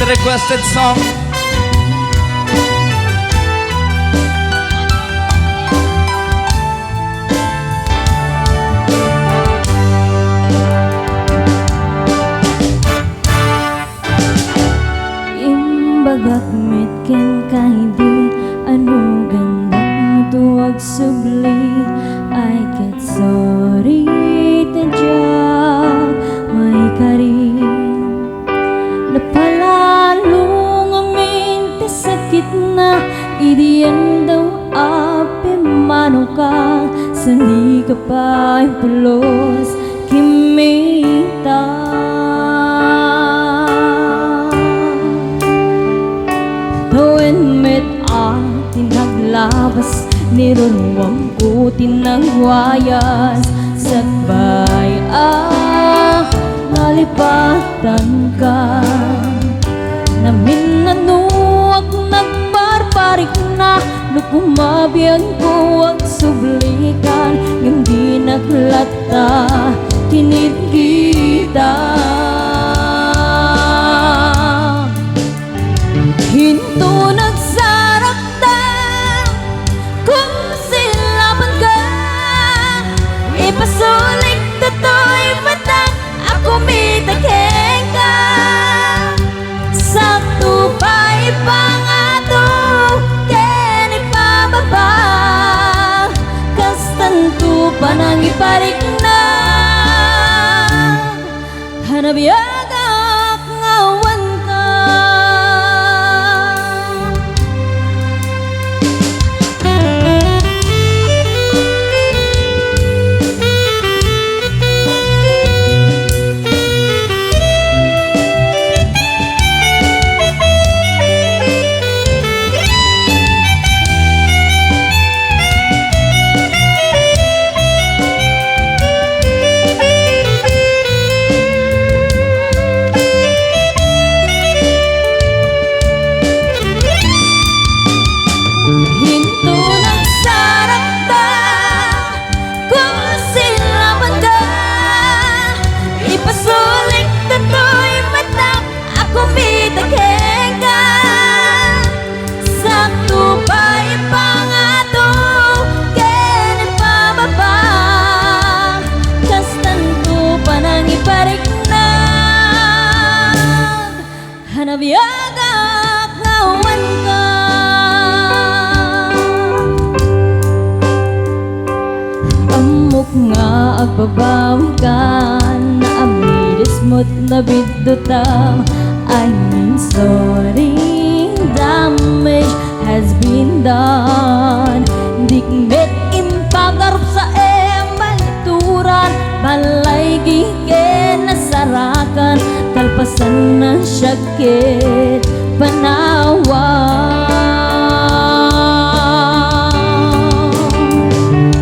requested song. Imbagak mitken kahindi ano gandak tuwag subli I get sorry tadyak may karin napalalong amin ti sakit na idiyan daw api manuka sandi ka pa impulos kimita Tinaglavas, nirunuam ko tinagwayas Sagbay nalipatan ka Namin nanuwag nagbarbarik na Nukumabiyag ko ang sublikan Hindi naglata, tinigita Hinto Pasulik toto'y matang ako mitageng ka Sakto pa'y pangato Keni pababa Kastanto pa nang iparik na Hanabiyagak ngawan ka Hanabiyagak ngawan ka Amok nga agbabawi ka Na amiris mo't nabidutam I mean sorry Damage has been done Dikmet impagarap sa emalituran Balay giken nasarakan Kalpasan ng syakit panawa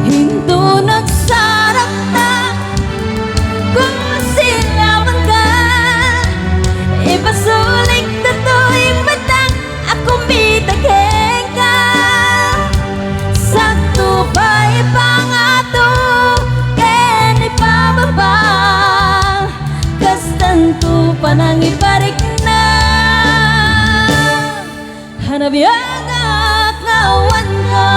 Hinto nagsarap na kung silawan ka Ipasulik na to'y matang ako mitageng ka Sakto pa'y pangato Keni pababa Kastanto panang iparik na Hanabiyagak ngawan ka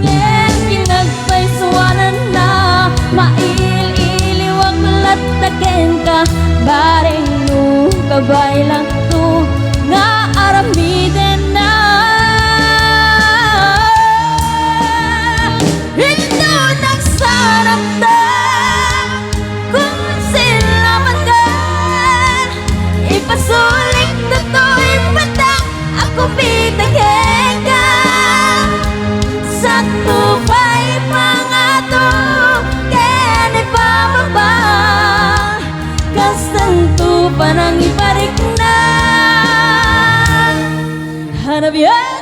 Ngayon pinagpaisuanan na Mail-iliwag lataken ka Baring nung kabay lang to Nga aramiden na Hindi nagsarap na Ipasulik na to'y matang ako mitageng ka Sakto pa'y pangato Keni pababa Kastanto pa nang iparik na Hanap yan